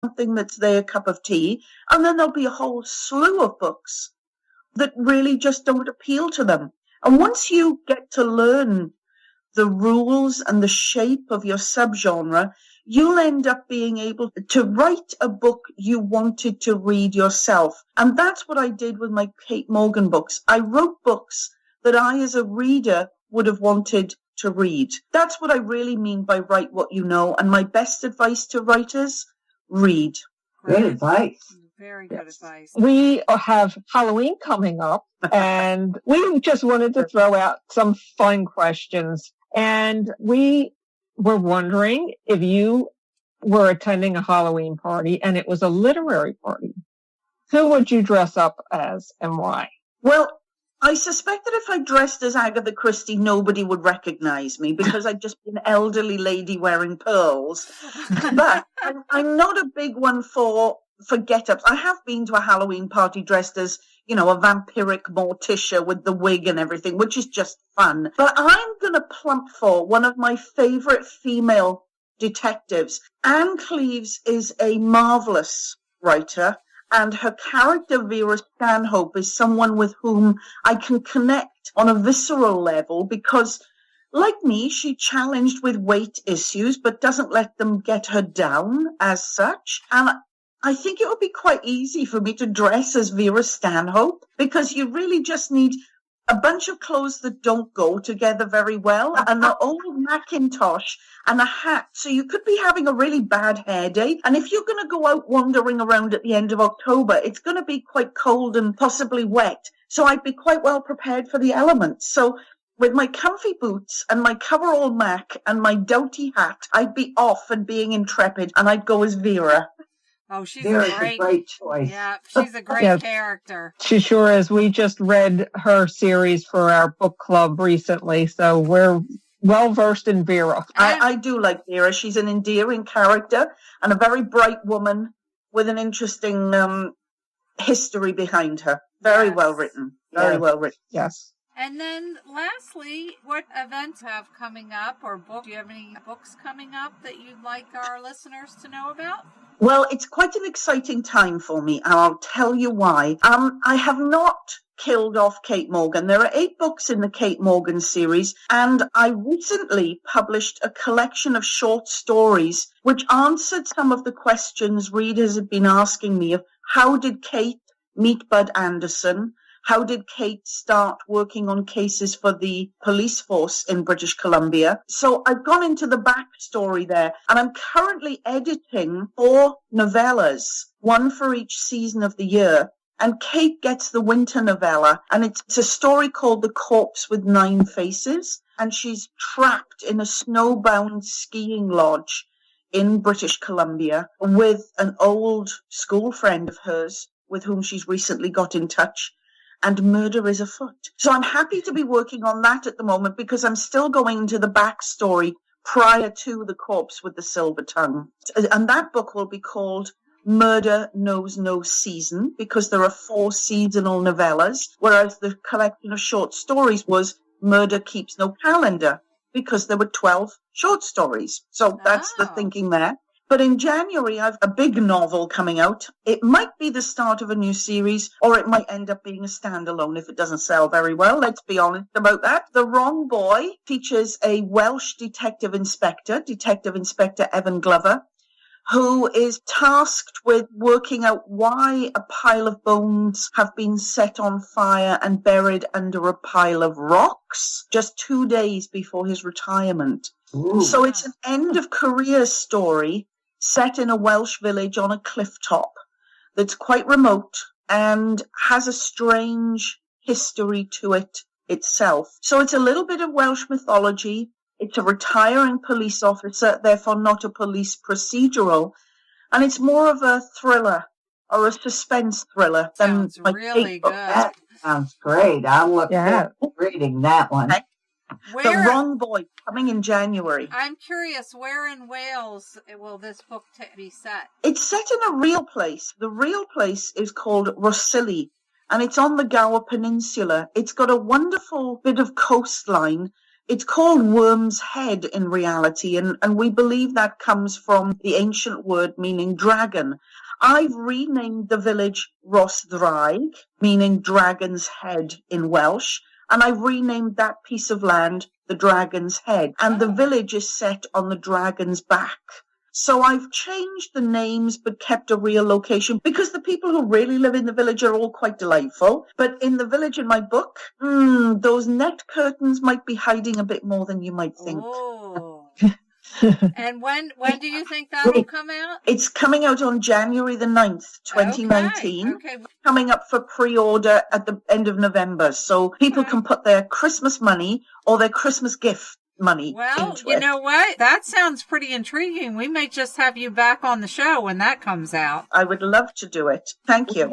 something that's their cup of tea. And then there'll be a whole slew of books that really just don't appeal to them. And once you get to learn the rules and the shape of your subgenre, you'll end up being able to write a book you wanted to read yourself. And that's what I did with my Cait Morgan books. I wrote books that I, as a reader, would have wanted to read. That's what I really mean by write what you know. And my best advice to writers, read. Great advice. Very good advice. We have Halloween coming up, and we just wanted to throw out some fun questions. And we were wondering if you were attending a Halloween party and it was a literary party, who would you dress up as and why? Well, I suspect that if I dressed as Agatha Christie, nobody would recognize me because I'd just be an elderly lady wearing pearls. But I'm not a big one for get-ups. I have been to a Halloween party dressed as, a vampiric Morticia with the wig and everything, which is just fun. But I'm going to plump for one of my favorite female detectives. Anne Cleeves is a marvelous writer, and her character, Vera Stanhope, is someone with whom I can connect on a visceral level because, like me, she challenged with weight issues, but doesn't let them get her down as such. And I think it would be quite easy for me to dress as Vera Stanhope because you really just need a bunch of clothes that don't go together very well, and an old Macintosh and a hat. So you could be having a really bad hair day. And if you're going to go out wandering around at the end of October, it's going to be quite cold and possibly wet. So I'd be quite well prepared for the elements. So with my comfy boots and my coverall Mac and my doughty hat, I'd be off and being intrepid, and I'd go as Vera. Oh, she's a great choice. Yeah, she's a great character. She sure is. We just read her series for our book club recently, so we're well versed in Vera. I do like Vera. She's an endearing character and a very bright woman with an interesting history behind her. Very well written. Very well written. Yes. And then lastly, what events have coming up or do you have any books coming up that you'd like our listeners to know about? Well, it's quite an exciting time for me, and I'll tell you why. I have not killed off Cait Morgan. There are 8 books in the Cait Morgan series, and I recently published a collection of short stories which answered some of the questions readers have been asking me of how did Cait meet Bud Anderson? How did Cait start working on cases for the police force in British Columbia? So I've gone into the backstory there, and I'm currently editing 4 novellas, one for each season of the year. And Cait gets the winter novella, and it's a story called The Corpse with 9 Faces, and she's trapped in a snowbound skiing lodge in British Columbia with an old school friend of hers with whom she's recently got in touch. And murder is afoot. So I'm happy to be working on that at the moment because I'm still going into the backstory prior to The Corpse with the Silver Tongue. And that book will be called Murder Knows No Season because there are 4 seasonal novellas, whereas the collection of short stories was Murder Keeps No Calendar because there were 12 short stories. So that's the thinking there. But in January, I've a big novel coming out. It might be the start of a new series, or it might end up being a standalone if it doesn't sell very well. Let's be honest about that. The Wrong Boy features a Welsh Detective Inspector Evan Glover, who is tasked with working out why a pile of bones have been set on fire and buried under a pile of rocks just 2 days before his retirement. Ooh. So it's an end-of-career story set in a Welsh village on a cliff top that's quite remote and has a strange history to it itself. So it's a little bit of Welsh mythology. It's a retiring police officer, therefore not a police procedural. And it's more of a thriller or a suspense thriller than my really good. That sounds great. I'll look forward to reading that one. The Wrong Boy, coming in January. I'm curious, where in Wales will this book be set? It's set in a real place. The real place is called Rhossili, and it's on the Gower Peninsula. It's got a wonderful bit of coastline. It's called Worm's Head in reality, and we believe that comes from the ancient word meaning dragon. I've renamed the village Rosdraig, meaning dragon's head in Welsh, and I've renamed that piece of land the Dragon's Head, and the village is set on the dragon's back. So I've changed the names but kept a real location because the people who really live in the village are all quite delightful. But in the village in my book, those net curtains might be hiding a bit more than you might think. Oh. And when do you think that will come out? It's coming out on January the 9th, 2019. Okay. Coming up for pre-order at the end of November. So people can put their Christmas money or their Christmas gift money into you it. know what? That sounds pretty intriguing. We may just have you back on the show when that comes out. I would love to do it. Thank you.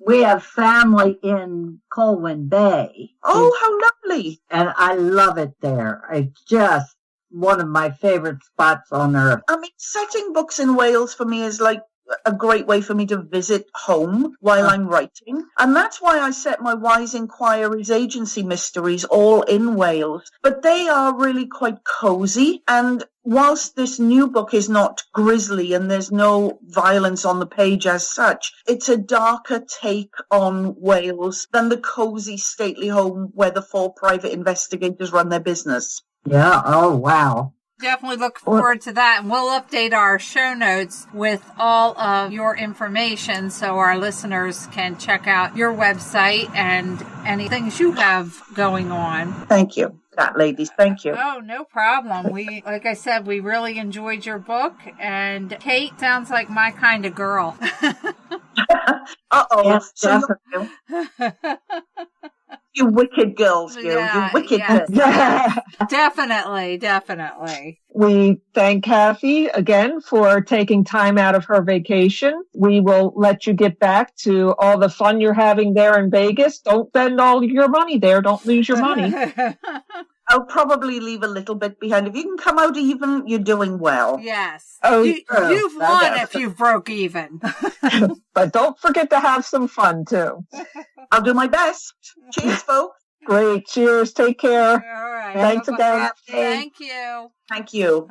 We have family in Colwyn Bay. Oh, how lovely. And I love it there. It's just one of my favorite spots on earth. I mean, setting books in Wales for me is like a great way for me to visit home while I'm writing. And that's why I set my Wise Inquiries agency mysteries all in Wales. But they are really quite cozy. And whilst this new book is not grisly and there's no violence on the page as such, it's a darker take on Wales than the cozy stately home where the 4 private investigators run their business. Yeah, oh wow. Definitely look forward to that. And we'll update our show notes with all of your information so our listeners can check out your website and any things you have going on. Thank you, ladies. Thank you. Oh, no problem. Like I said, we really enjoyed your book. And Cait sounds like my kind of girl. Uh-oh. Yes, So definitely. you wicked girls, you. Yeah, You wicked yes. girls. Definitely. We thank Cathy again for taking time out of her vacation. We will let you get back to all the fun you're having there in Vegas. Don't spend all your money there. Don't lose your money. I'll probably leave a little bit behind. If you can come out even, you're doing well. Yes. Oh, you've won if you broke even. But don't forget to have some fun, too. I'll do my best. Cheers, folks. Great. Cheers. Take care. All right. Thanks again. Thank you. Thank you.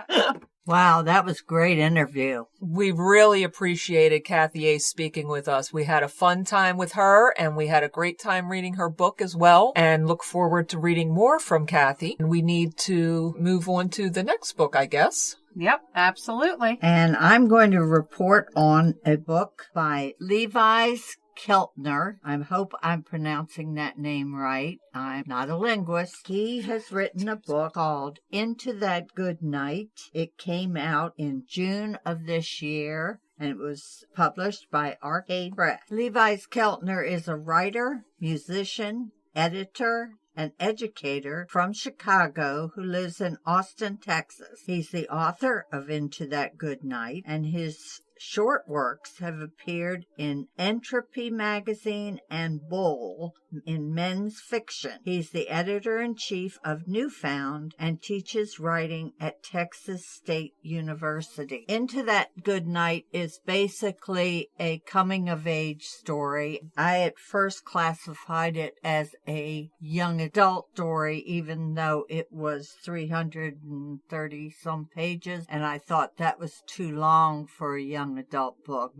Wow, that was a great interview. We really appreciated Cathy Ace speaking with us. We had a fun time with her, and we had a great time reading her book as well, and look forward to reading more from Cathy. And we need to move on to the next book, I guess. Yep, absolutely. And I'm going to report on a book by Levis Keltner. I hope I'm pronouncing that name right. I'm not a linguist. He has written a book called Into That Good Night. It came out in June of this year, and it was published by Arcade Press. Levis Keltner is a writer, musician, editor, an educator from Chicago who lives in Austin, Texas. He's the author of Into That Good Night, and his short works have appeared in Entropy magazine and Bull in men's fiction. He's the editor-in-chief of Newfound and teaches writing at Texas State University. Into That Good Night is basically a coming-of-age story. I at first classified it as a young adult story, even though it was 330-some pages, and I thought that was too long for a young adult book.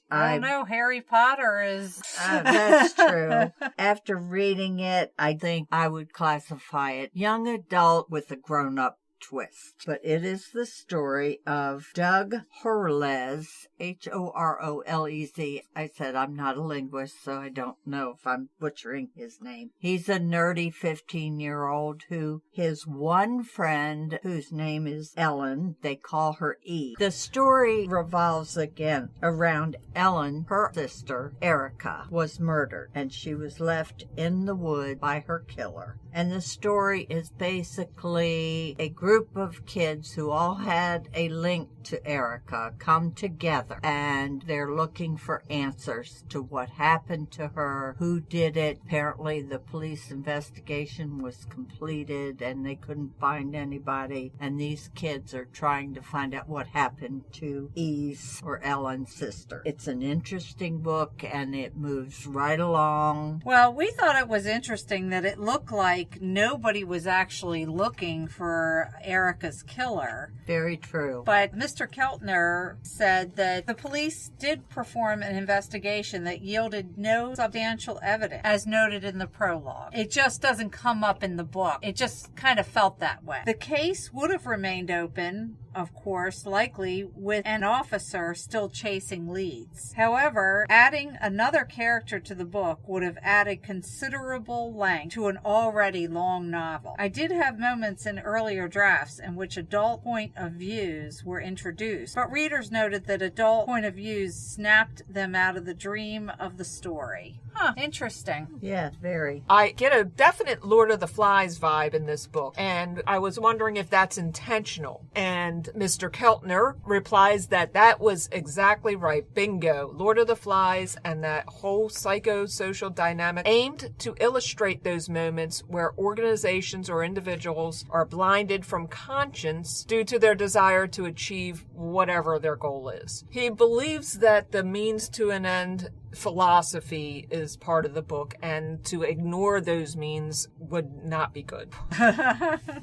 I don't know, Harry Potter is... That's true. After reading it, I think I would classify it young adult with a grown-up twist. But it is the story of Doug Horlez, Horolez. I said I'm not a linguist, so I don't know if I'm butchering his name. He's a nerdy 15-year-old who his one friend, whose name is Ellen, they call her E. The story revolves again around Ellen. Her sister, Erica, was murdered, and she was left in the wood by her killer. And the story is basically a group group of kids who all had a link to Erica come together, and they're looking for answers to what happened to her, who did it. Apparently the police investigation was completed and they couldn't find anybody, and these kids are trying to find out what happened to Ease, or Ellen's sister. It's an interesting book and it moves right along. Well, we thought it was interesting that it looked like nobody was actually looking for Erica's killer. Very true. But Mr. Keltner said that the police did perform an investigation that yielded no substantial evidence, as noted in the prologue. It just doesn't come up in the book. It just kind of felt that way. The case would have remained open, of course, likely with an officer still chasing leads. However, adding another character to the book would have added considerable length to an already long novel. I did have moments in earlier drafts in which adult point of views were introduced, but readers noted that adult point of views snapped them out of the dream of the story. Interesting. Yes, very. I get a definite Lord of the Flies vibe in this book, and I was wondering if that's intentional. And Mr. Keltner replies that was exactly right. Bingo. Lord of the Flies and that whole psychosocial dynamic aimed to illustrate those moments where organizations or individuals are blinded from conscience due to their desire to achieve whatever their goal is. He believes that the means to an end philosophy is part of the book, and to ignore those means would not be good.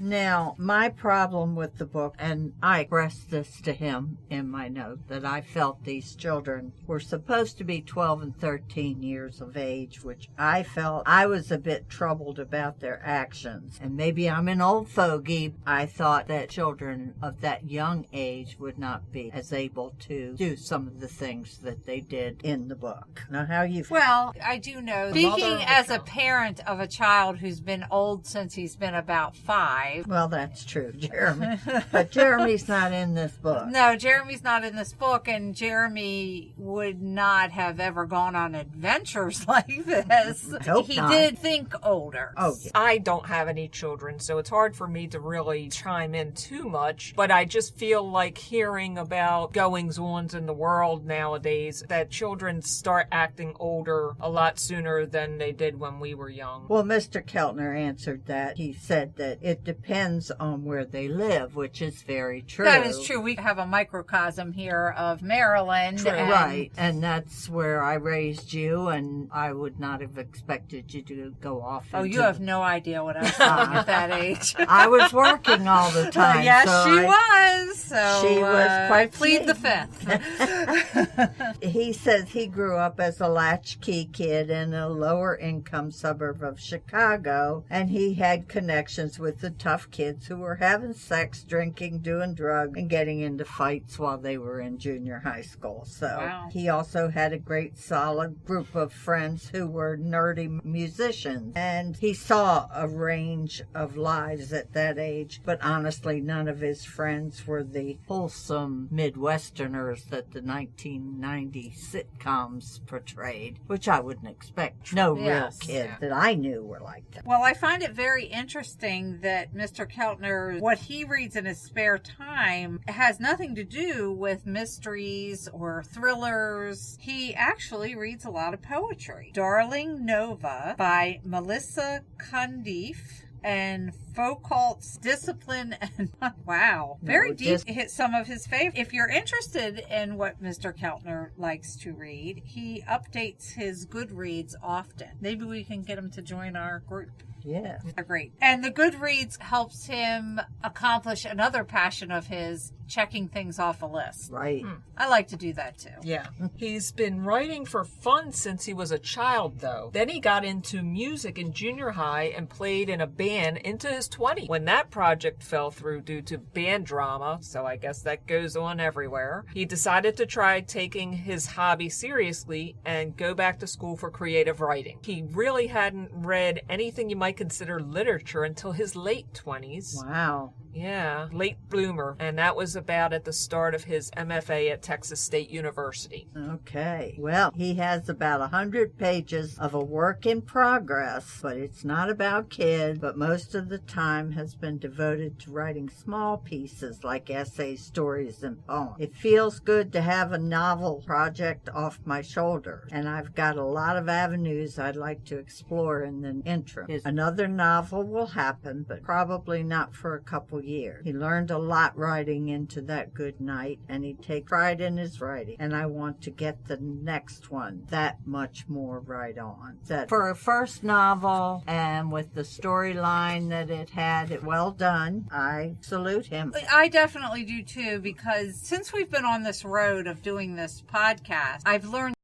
Now, my problem with the book, and I expressed this to him in my note, that I felt these children were supposed to be 12 and 13 years of age, which I felt I was a bit troubled about their actions. And maybe I'm an old fogey. I thought that children of that young age would not be as able to do some of the things that they did in the book. Now, how you feel? Well, I do know, speaking as a parent of a child who's been old since he's been about 5. Well, that's true, Jeremy. But Jeremy's not in this book. No, Jeremy's not in this book, and Jeremy would not have ever gone on adventures like this. He did think older. Oh, yeah. I don't have any children, so it's hard for me to really chime in too much, but I just feel like hearing about goings-ons in the world nowadays, that children start acting older a lot sooner than they did when we were young. Well, Mr. Keltner answered that. He said that it depends on where they live, which is very true. That is true. We have a microcosm here of Maryland. True. Right, and that's where I raised you, and I would not have expected you to go off. Oh, you have no idea what I was doing at that age. I was working all the time. Yes, so she was. So she was quite plead the fifth. He says he grew up as a latchkey kid in a lower income suburb of Chicago, and he had connections with the tough kids who were having sex, drinking, doing drugs, and getting into fights while they were in junior high school. So wow. He also had a great solid group of friends who were nerdy musicians, and he saw a range of lives at that age, but honestly none of his friends were the wholesome Midwesterners that the 1990 sitcoms portrayed, which I wouldn't expect. No real kid that I knew were like that. Well, I find it very interesting that Mr. Keltner, what he reads in his spare time has nothing to do with mysteries or thrillers. He actually reads a lot of poetry. Darling Nova by Melissa Cundiff and Foucault's Discipline and wow, very deep. Hit some of his favorite. If you're interested in what Mr. Keltner likes to read, he updates his Goodreads often. Maybe we can get him to join our group. Yeah. They're great. And the Goodreads helps him accomplish another passion of his, checking things off a list. Right. I like to do that too. Yeah. He's been writing for fun since he was a child, though. Then he got into music in junior high and played in a band into his 20s. When that project fell through due to band drama, so I guess that goes on everywhere, he decided to try taking his hobby seriously and go back to school for creative writing. He really hadn't read anything you might consider literature until his late 20s. Wow. Yeah, late bloomer. And that was about at the start of his MFA at Texas State University. Okay. Well, he has about 100 pages of a work in progress, but it's not about kids, but most of the time has been devoted to writing small pieces like essays, stories, and poems. It feels good to have a novel project off my shoulder, and I've got a lot of avenues I'd like to explore in the interim. Another novel will happen, but probably not for a couple years. He learned a lot writing into that good night, and he takes pride in his writing, and I want to get the next one that much more right on. That for a first novel, and with the storyline that it had, well done. I salute him. I definitely do too, because since we've been on this road of doing this podcast, I've learned